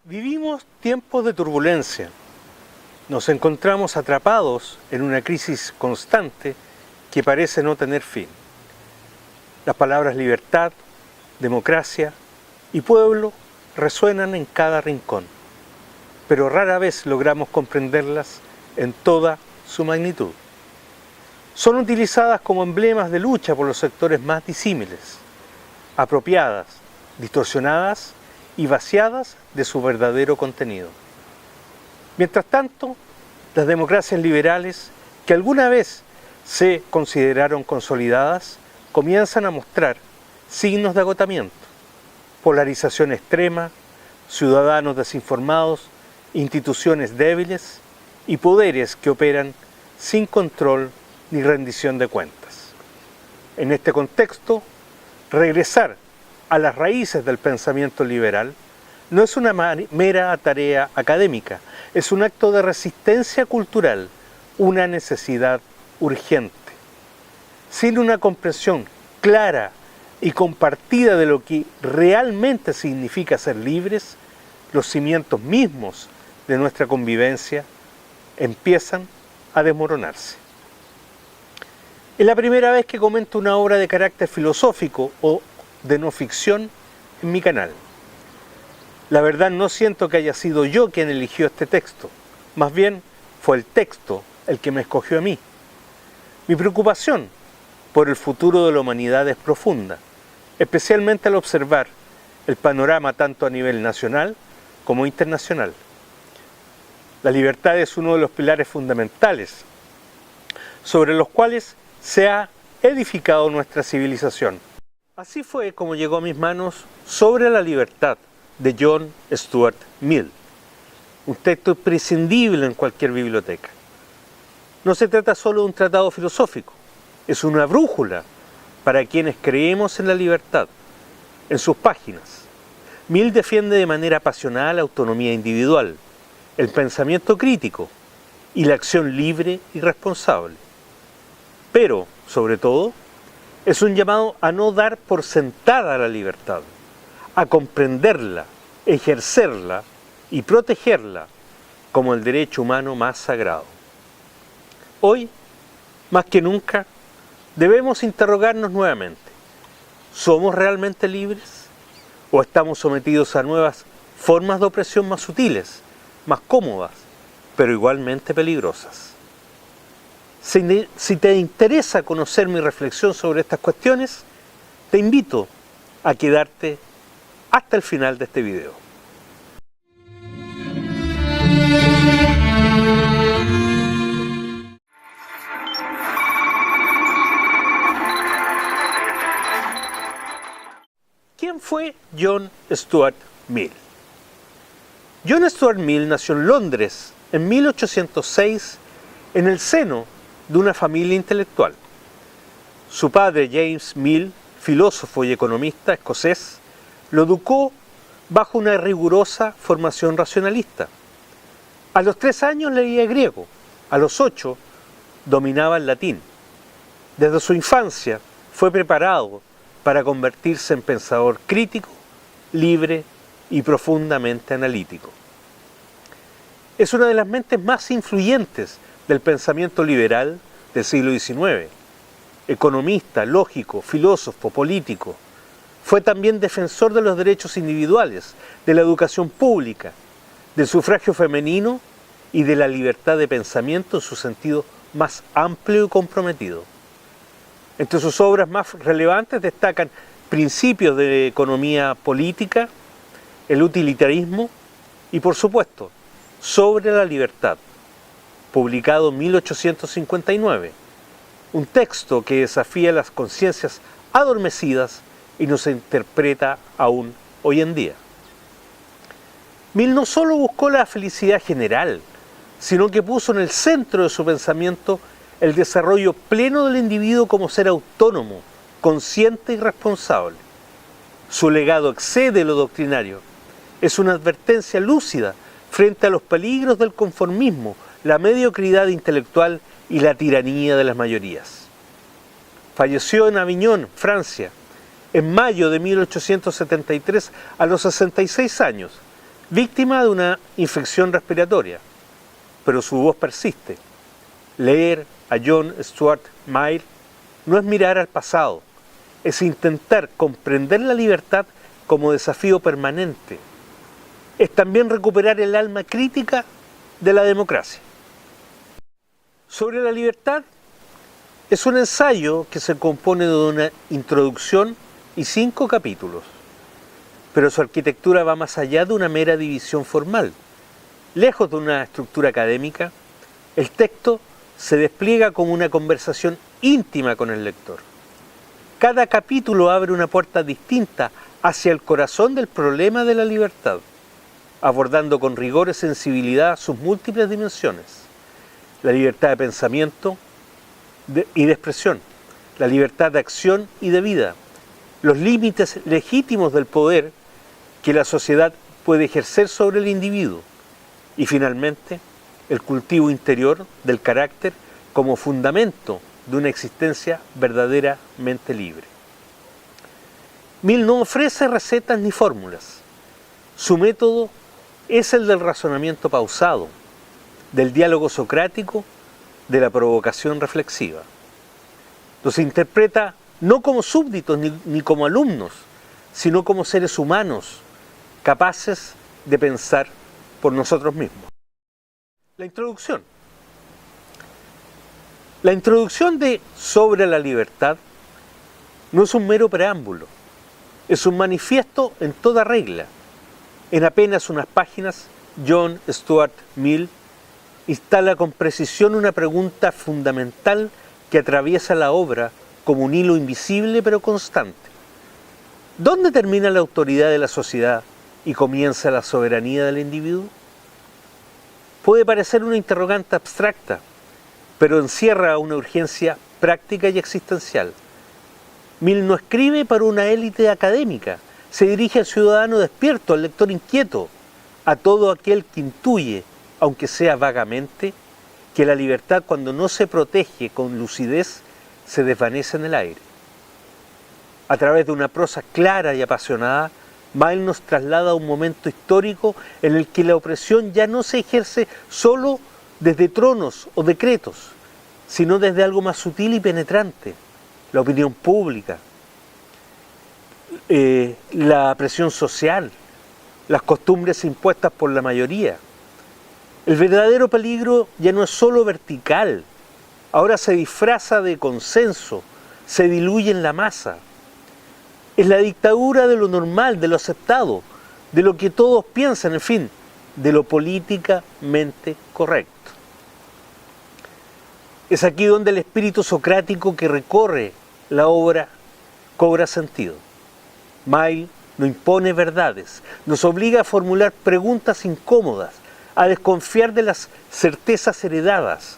Vivimos tiempos de turbulencia. Nos encontramos atrapados en una crisis constante que parece no tener fin. Las palabras libertad, democracia y pueblo resuenan en cada rincón, pero rara vez logramos comprenderlas en toda su magnitud. Son utilizadas como emblemas de lucha por los sectores más disímiles, apropiadas, distorsionadas y vaciadas de su verdadero contenido. Mientras tanto, las democracias liberales, que alguna vez se consideraron consolidadas, comienzan a mostrar signos de agotamiento, polarización extrema, ciudadanos desinformados, instituciones débiles y poderes que operan sin control ni rendición de cuentas. En este contexto, regresar a las raíces del pensamiento liberal no es una mera tarea académica, es un acto de resistencia cultural, una necesidad urgente. Sin una comprensión clara y compartida de lo que realmente significa ser libres, los cimientos mismos de nuestra convivencia empiezan a desmoronarse. Es la primera vez que comento una obra de carácter filosófico o de no ficción en mi canal. La verdad, no siento que haya sido yo quien eligió este texto, más bien fue el texto el que me escogió a mí. Mi preocupación por el futuro de la humanidad es profunda, especialmente al observar el panorama tanto a nivel nacional como internacional. La libertad es uno de los pilares fundamentales sobre los cuales se ha edificado nuestra civilización. Así fue como llegó a mis manos Sobre la libertad, de John Stuart Mill, un texto imprescindible en cualquier biblioteca. No se trata solo de un tratado filosófico, es una brújula para quienes creemos en la libertad. En sus páginas, Mill defiende de manera apasionada la autonomía individual, el pensamiento crítico y la acción libre y responsable. Pero, sobre todo, es un llamado a no dar por sentada la libertad, a comprenderla, ejercerla y protegerla como el derecho humano más sagrado. Hoy, más que nunca, debemos interrogarnos nuevamente: ¿somos realmente libres? ¿O estamos sometidos a nuevas formas de opresión más sutiles, más cómodas, pero igualmente peligrosas? Si te interesa conocer mi reflexión sobre estas cuestiones, te invito a quedarte hasta el final de este video. ¿Quién fue John Stuart Mill? John Stuart Mill nació en Londres en 1806 en el seno de una familia intelectual. Su padre, James Mill, filósofo y economista escocés, lo educó bajo una rigurosa formación racionalista. A los 3 años leía griego, a los 8 dominaba el latín. Desde su infancia fue preparado para convertirse en pensador crítico, libre y profundamente analítico. Es una de las mentes más influyentes del pensamiento liberal del siglo XIX. Economista, lógico, filósofo, político. Fue también defensor de los derechos individuales, de la educación pública, del sufragio femenino y de la libertad de pensamiento en su sentido más amplio y comprometido. Entre sus obras más relevantes destacan Principios de economía política, El utilitarismo y, por supuesto, Sobre la libertad, publicado en 1859, un texto que desafía las conciencias adormecidas y nos interpreta aún hoy en día. Mill no solo buscó la felicidad general, sino que puso en el centro de su pensamiento el desarrollo pleno del individuo como ser autónomo, consciente y responsable. Su legado excede lo doctrinario, es una advertencia lúcida frente a los peligros del conformismo, la mediocridad intelectual y la tiranía de las mayorías. Falleció en Avignon, Francia, en mayo de 1873 a los 66 años, víctima de una infección respiratoria, pero su voz persiste. Leer a John Stuart Mill no es mirar al pasado, es intentar comprender la libertad como desafío permanente. Es también recuperar el alma crítica de la democracia. Sobre la libertad, es un ensayo que se compone de una introducción y 5 capítulos, pero su arquitectura va más allá de una mera división formal. Lejos de una estructura académica, el texto se despliega como una conversación íntima con el lector. Cada capítulo abre una puerta distinta hacia el corazón del problema de la libertad, abordando con rigor y sensibilidad sus múltiples dimensiones: la libertad de pensamiento y de expresión, la libertad de acción y de vida, los límites legítimos del poder que la sociedad puede ejercer sobre el individuo y, finalmente, el cultivo interior del carácter como fundamento de una existencia verdaderamente libre. Mill no ofrece recetas ni fórmulas. Su método es el del razonamiento pausado, del diálogo socrático, de la provocación reflexiva. Los interpreta no como súbditos ni como alumnos, sino como seres humanos capaces de pensar por nosotros mismos. La introducción. La introducción de Sobre la libertad no es un mero preámbulo, es un manifiesto en toda regla. En apenas unas páginas, John Stuart Mill instala con precisión una pregunta fundamental que atraviesa la obra como un hilo invisible pero constante. ¿Dónde termina la autoridad de la sociedad y comienza la soberanía del individuo? Puede parecer una interrogante abstracta, pero encierra una urgencia práctica y existencial. Mill no escribe para una élite académica, se dirige al ciudadano despierto, al lector inquieto, a todo aquel que intuye, aunque sea vagamente, que la libertad, cuando no se protege con lucidez, se desvanece en el aire. A través de una prosa clara y apasionada, Mill nos traslada a un momento histórico en el que la opresión ya no se ejerce solo desde tronos o decretos, sino desde algo más sutil y penetrante: la opinión pública, la presión social, las costumbres impuestas por la mayoría. El verdadero peligro ya no es solo vertical, ahora se disfraza de consenso, se diluye en la masa. Es la dictadura de lo normal, de lo aceptado, de lo que todos piensan, en fin, de lo políticamente correcto. Es aquí donde el espíritu socrático que recorre la obra cobra sentido. Mill no impone verdades, nos obliga a formular preguntas incómodas, a desconfiar de las certezas heredadas,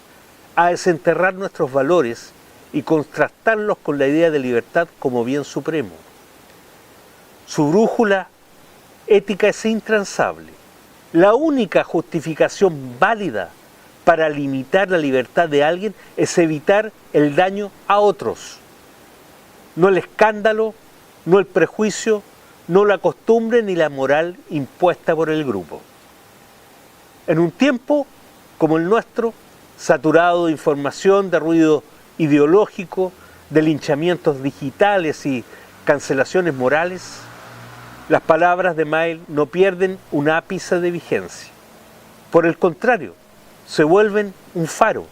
a desenterrar nuestros valores y contrastarlos con la idea de libertad como bien supremo. Su brújula ética es intransable. La única justificación válida para limitar la libertad de alguien es evitar el daño a otros. No el escándalo, no el prejuicio, no la costumbre ni la moral impuesta por el grupo. En un tiempo como el nuestro, saturado de información, de ruido ideológico, de linchamientos digitales y cancelaciones morales, las palabras de Mill no pierden un ápice de vigencia. Por el contrario, se vuelven un faro.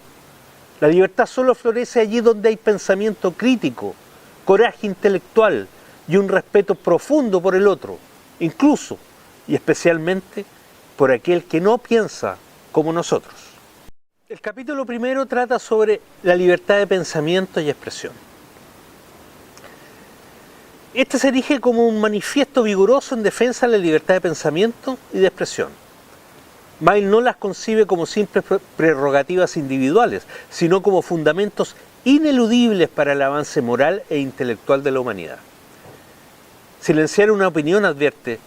La libertad solo florece allí donde hay pensamiento crítico, coraje intelectual y un respeto profundo por el otro, incluso y especialmente por aquel que no piensa como nosotros. El capítulo primero trata sobre la libertad de pensamiento y expresión. Este se erige como un manifiesto vigoroso en defensa de la libertad de pensamiento y de expresión. Mill no las concibe como simples prerrogativas individuales, sino como fundamentos ineludibles para el avance moral e intelectual de la humanidad. Silenciar una opinión, advierte,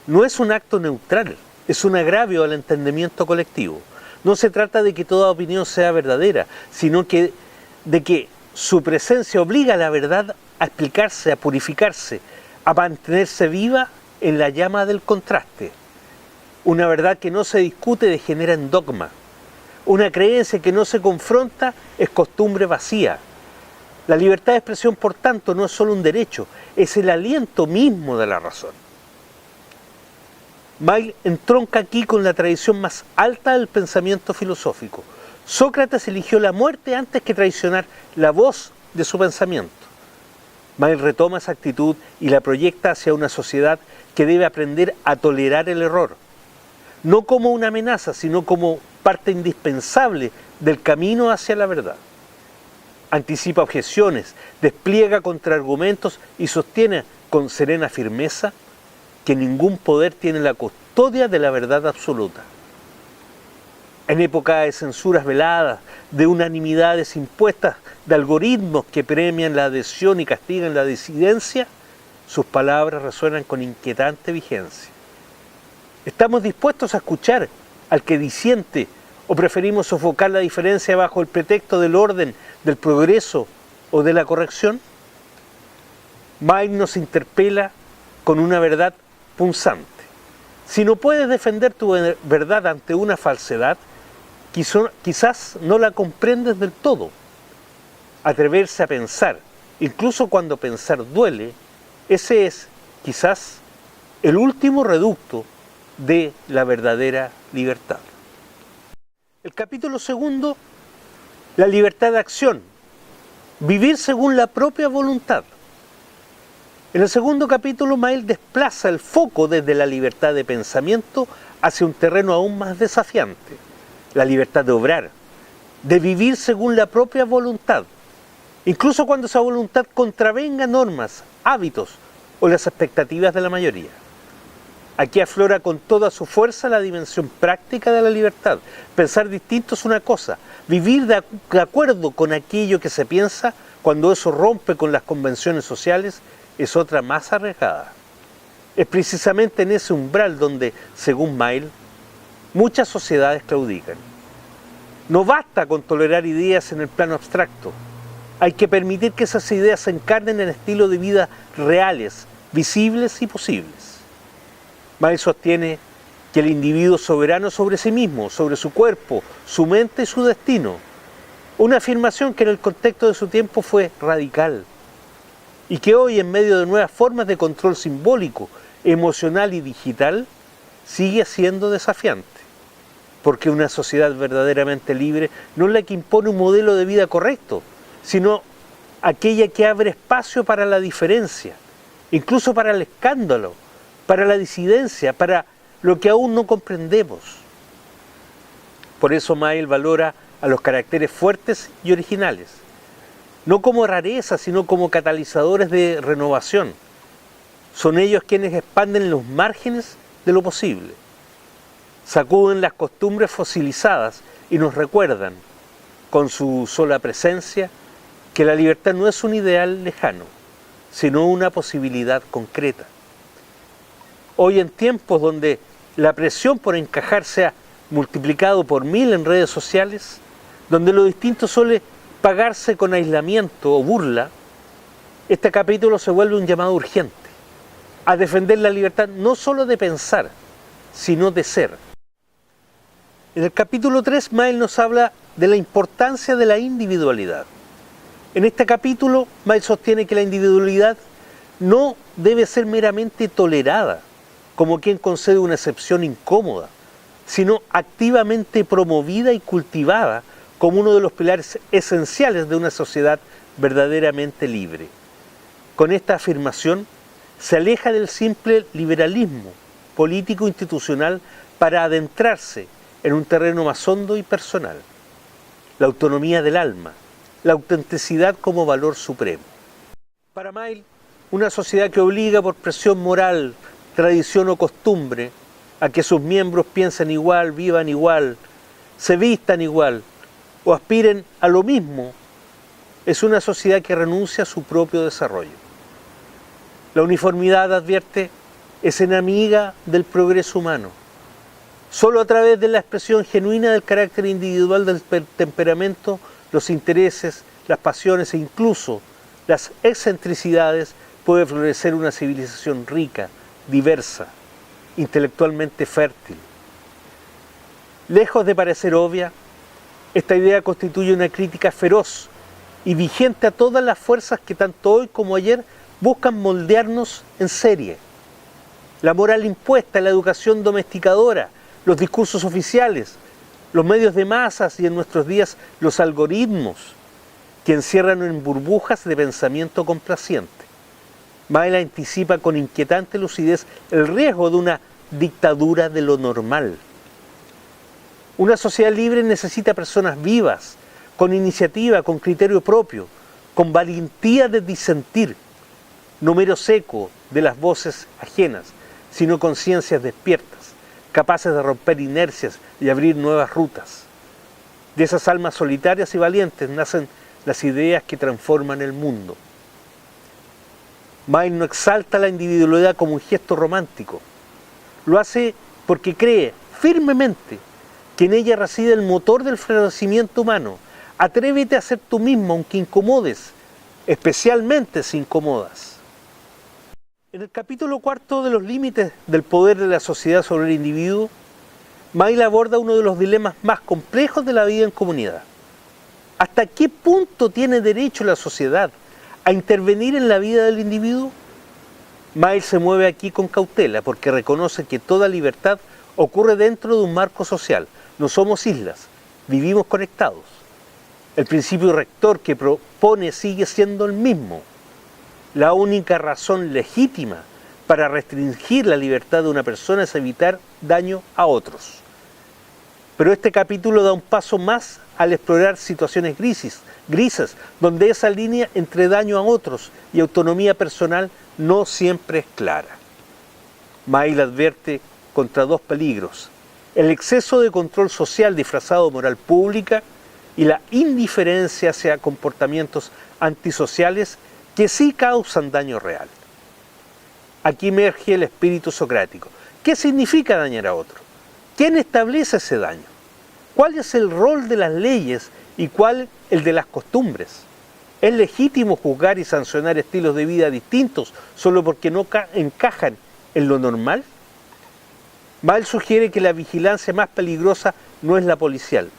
no es un acto neutral, es un agravio al entendimiento colectivo. No se trata de que toda opinión sea verdadera, sino de que su presencia obliga a la verdad a explicarse, a purificarse, a mantenerse viva en la llama del contraste. Una verdad que no se discute degenera en dogma. Una creencia que no se confronta es costumbre vacía. La libertad de expresión, por tanto, no es solo un derecho, es el aliento mismo de la razón. Miles entronca aquí con la tradición más alta del pensamiento filosófico. Sócrates eligió la muerte antes que traicionar la voz de su pensamiento. Miles retoma esa actitud y la proyecta hacia una sociedad que debe aprender a tolerar el error, no como una amenaza, sino como parte indispensable del camino hacia la verdad. Anticipa objeciones, despliega contraargumentos y sostiene con serena firmeza que ningún poder tiene la custodia de la verdad absoluta. En época de censuras veladas, de unanimidades impuestas, de algoritmos que premian la adhesión y castigan la disidencia, sus palabras resuenan con inquietante vigencia. ¿Estamos dispuestos a escuchar al que disiente o preferimos sofocar la diferencia bajo el pretexto del orden, del progreso o de la corrección? Miles nos interpela con una verdad punzante. Si no puedes defender tu verdad ante una falsedad, quizás no la comprendes del todo. Atreverse a pensar, incluso cuando pensar duele, ese es, quizás, el último reducto de la verdadera libertad. El capítulo segundo, la libertad de acción, vivir según la propia voluntad. En el segundo capítulo, Miles desplaza el foco desde la libertad de pensamiento hacia un terreno aún más desafiante, la libertad de obrar, de vivir según la propia voluntad, incluso cuando esa voluntad contravenga normas, hábitos o las expectativas de la mayoría. Aquí aflora con toda su fuerza la dimensión práctica de la libertad. Pensar distinto es una cosa, vivir de acuerdo con aquello que se piensa cuando eso rompe con las convenciones sociales es otra más arriesgada. Es precisamente en ese umbral donde, según Miles, muchas sociedades claudican. No basta con tolerar ideas en el plano abstracto. Hay que permitir que esas ideas se encarnen en estilos de vida reales, visibles y posibles. Miles sostiene que el individuo es soberano sobre sí mismo, sobre su cuerpo, su mente y su destino. Una afirmación que en el contexto de su tiempo fue radical y que hoy, en medio de nuevas formas de control simbólico, emocional y digital, sigue siendo desafiante. Porque una sociedad verdaderamente libre no es la que impone un modelo de vida correcto, sino aquella que abre espacio para la diferencia, incluso para el escándalo, para la disidencia, para lo que aún no comprendemos. Por eso Miles valora a los caracteres fuertes y originales, no como rareza, sino como catalizadores de renovación. Son ellos quienes expanden los márgenes de lo posible, sacuden las costumbres fosilizadas y nos recuerdan, con su sola presencia, que la libertad no es un ideal lejano, sino una posibilidad concreta. Hoy, en tiempos donde la presión por encajar se ha multiplicado por 1000 en redes sociales, donde lo distinto suele pagarse con aislamiento o burla, este capítulo se vuelve un llamado urgente a defender la libertad no solo de pensar, sino de ser. En el capítulo 3, Miles nos habla de la importancia de la individualidad. En este capítulo, Miles sostiene que la individualidad no debe ser meramente tolerada, como quien concede una excepción incómoda, sino activamente promovida y cultivada como uno de los pilares esenciales de una sociedad verdaderamente libre. Con esta afirmación se aleja del simple liberalismo político-institucional para adentrarse en un terreno más hondo y personal, la autonomía del alma, la autenticidad como valor supremo. Para Miles, una sociedad que obliga por presión moral, tradición o costumbre a que sus miembros piensen igual, vivan igual, se vistan igual o aspiren a lo mismo, es una sociedad que renuncia a su propio desarrollo. La uniformidad, advierte, es enemiga del progreso humano. Solo a través de la expresión genuina del carácter individual del temperamento, los intereses, las pasiones e incluso las excentricidades puede florecer una civilización rica, diversa, intelectualmente fértil, Lejos de parecer obvia, esta idea constituye una crítica feroz y vigente a todas las fuerzas que tanto hoy como ayer buscan moldearnos en serie. La moral impuesta, la educación domesticadora, los discursos oficiales, los medios de masas y en nuestros días los algoritmos que encierran en burbujas de pensamiento complaciente. Maill anticipa con inquietante lucidez el riesgo de una dictadura de lo normal. Una sociedad libre necesita personas vivas, con iniciativa, con criterio propio, con valentía de disentir, no mero eco de las voces ajenas, sino conciencias despiertas, capaces de romper inercias y abrir nuevas rutas. De esas almas solitarias y valientes nacen las ideas que transforman el mundo. Maill no exalta la individualidad como un gesto romántico. Lo hace porque cree firmemente que en ella reside el motor del florecimiento humano. Atrévete a ser tú mismo, aunque incomodes, especialmente si incomodas. En el capítulo 4 de los límites del poder de la sociedad sobre el individuo, Maill aborda uno de los dilemas más complejos de la vida en comunidad. ¿Hasta qué punto tiene derecho la sociedad a intervenir en la vida del individuo? Maill se mueve aquí con cautela porque reconoce que toda libertad ocurre dentro de un marco social. No somos islas, vivimos conectados. El principio rector que propone sigue siendo el mismo. La única razón legítima para restringir la libertad de una persona es evitar daño a otros. Pero este capítulo da un paso más al explorar situaciones grises, donde esa línea entre daño a otros y autonomía personal no siempre es clara. Maill advierte contra dos peligros: el exceso de control social disfrazado de moral pública y la indiferencia hacia comportamientos antisociales que sí causan daño real. Aquí emerge el espíritu socrático. ¿Qué significa dañar a otro? ¿Quién establece ese daño? ¿Cuál es el rol de las leyes y cuál el de las costumbres? ¿Es legítimo juzgar y sancionar estilos de vida distintos solo porque no encajan en lo normal? Maill sugiere que la vigilancia más peligrosa no es la policial,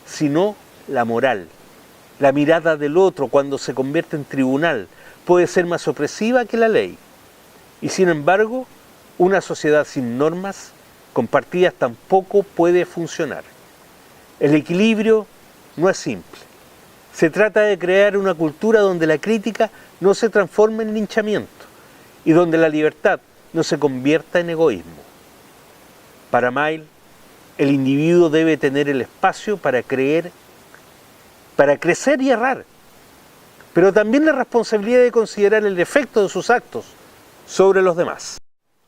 sino la moral. La mirada del otro, cuando se convierte en tribunal, puede ser más opresiva que la ley. Y sin embargo, una sociedad sin normas compartidas tampoco puede funcionar. El equilibrio no es simple. Se trata de crear una cultura donde la crítica no se transforme en linchamiento y donde la libertad no se convierta en egoísmo. Para Maill, el individuo debe tener el espacio para crecer y errar, pero también la responsabilidad de considerar el efecto de sus actos sobre los demás.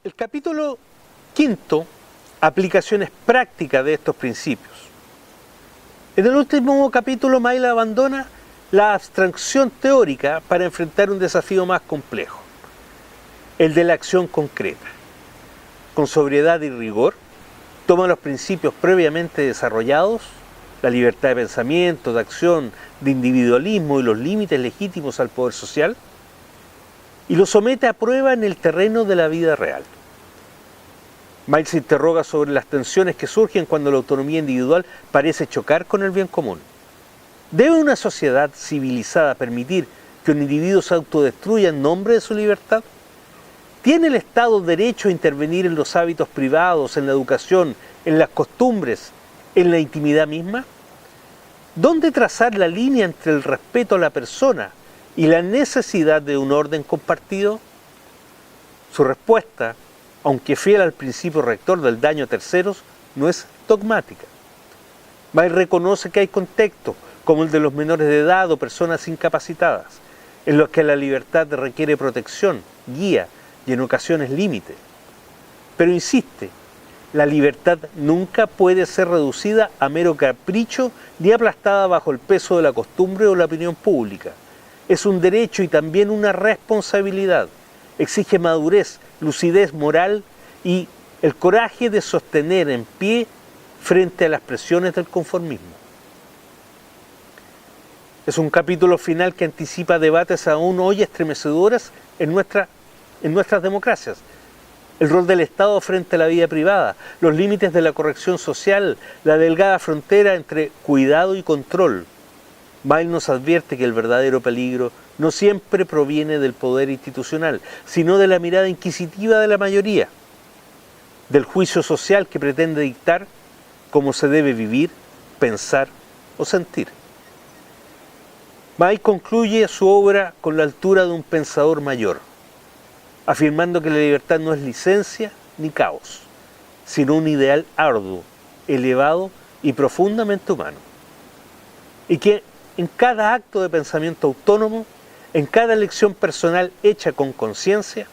El capítulo 5, aplicaciones prácticas de estos principios. En el último capítulo, Maill abandona la abstracción teórica para enfrentar un desafío más complejo, el de la acción concreta. Con sobriedad y rigor, toma los principios previamente desarrollados, la libertad de pensamiento, de acción, de individualismo y los límites legítimos al poder social, y los somete a prueba en el terreno de la vida real. Maill se interroga sobre las tensiones que surgen cuando la autonomía individual parece chocar con el bien común. ¿Debe una sociedad civilizada permitir que un individuo se autodestruya en nombre de su libertad? ¿Tiene el Estado derecho a intervenir en los hábitos privados, en la educación, en las costumbres, en la intimidad misma? ¿Dónde trazar la línea entre el respeto a la persona y la necesidad de un orden compartido? Su respuesta, aunque fiel al principio rector del daño a terceros, no es dogmática. Maill reconoce que hay contextos, como el de los menores de edad o personas incapacitadas, en los que la libertad requiere protección, guía y en ocasiones límite. Pero insiste, la libertad nunca puede ser reducida a mero capricho ni aplastada bajo el peso de la costumbre o la opinión pública. Es un derecho y también una responsabilidad. Exige madurez, lucidez moral y el coraje de sostener en pie frente a las presiones del conformismo. Es un capítulo final que anticipa debates aún hoy estremecedores en nuestras democracias. el rol del Estado frente a la vida privada, los límites de la corrección social, la delgada frontera entre cuidado y control. Miles nos advierte que el verdadero peligro no siempre proviene del poder institucional, sino de la mirada inquisitiva de la mayoría, del juicio social que pretende dictar cómo se debe vivir, pensar o sentir. Miles concluye su obra con la altura de un pensador mayor, afirmando que la libertad no es licencia ni caos, sino un ideal arduo, elevado y profundamente humano. Y que en cada acto de pensamiento autónomo, en cada elección personal hecha con conciencia,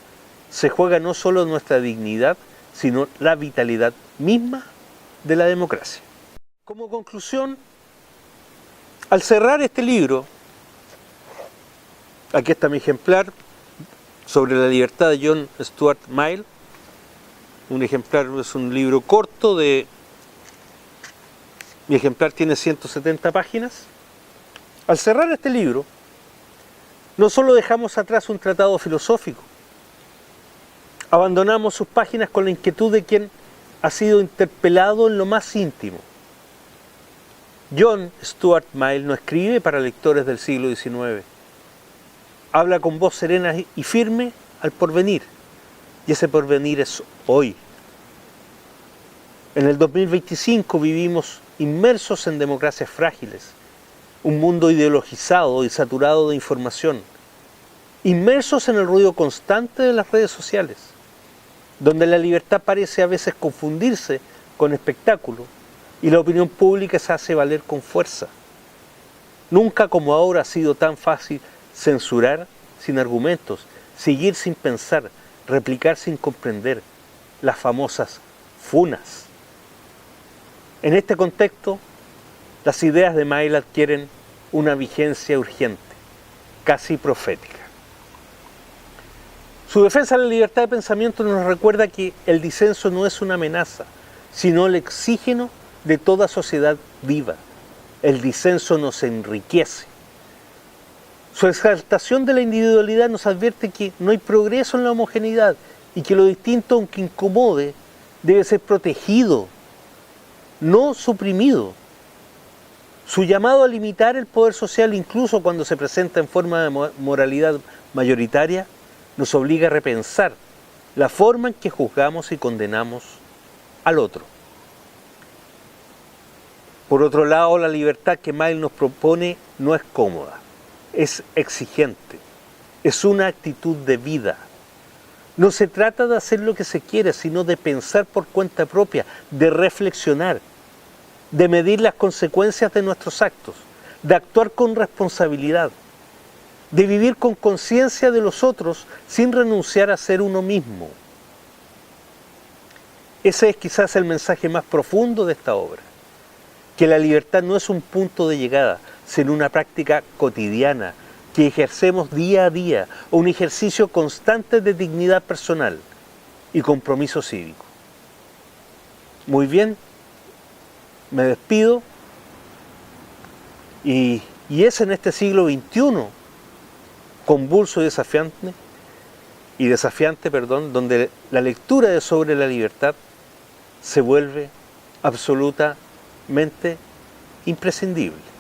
se juega no solo nuestra dignidad, sino la vitalidad misma de la democracia. Como conclusión, al cerrar este libro, aquí está mi ejemplar sobre la libertad de John Stuart Mill. Un ejemplar es un libro corto mi ejemplar tiene 170 páginas. Al cerrar este libro, no solo dejamos atrás un tratado filosófico, abandonamos sus páginas con la inquietud de quien ha sido interpelado en lo más íntimo. John Stuart Mill no escribe para lectores del siglo XIX. Habla con voz serena y firme al porvenir, y ese porvenir es hoy. En el 2025 vivimos inmersos en democracias frágiles, un mundo ideologizado y saturado de información, inmersos en el ruido constante de las redes sociales, donde la libertad parece a veces confundirse con espectáculo y la opinión pública se hace valer con fuerza. Nunca como ahora ha sido tan fácil censurar sin argumentos, seguir sin pensar, replicar sin comprender, las famosas funas. En este contexto, las ideas de Mill adquieren una vigencia urgente, casi profética. Su defensa de la libertad de pensamiento nos recuerda que el disenso no es una amenaza, sino el oxígeno de toda sociedad viva. El disenso nos enriquece. Su exaltación de la individualidad nos advierte que no hay progreso en la homogeneidad y que lo distinto, aunque incomode, debe ser protegido, no suprimido. Su llamado a limitar el poder social, incluso cuando se presenta en forma de moralidad mayoritaria, nos obliga a repensar la forma en que juzgamos y condenamos al otro. Por otro lado, la libertad que Mill nos propone no es cómoda, es exigente, es una actitud de vida. No se trata de hacer lo que se quiere, sino de pensar por cuenta propia, de reflexionar, de medir las consecuencias de nuestros actos, de actuar con responsabilidad, de vivir con conciencia de los otros sin renunciar a ser uno mismo. Ese es quizás el mensaje más profundo de esta obra, que la libertad no es un punto de llegada, sino una práctica cotidiana que ejercemos día a día, o un ejercicio constante de dignidad personal y compromiso cívico. Muy bien, me despido y es en este siglo XXI convulso y desafiante, donde la lectura sobre la libertad se vuelve absolutamente imprescindible.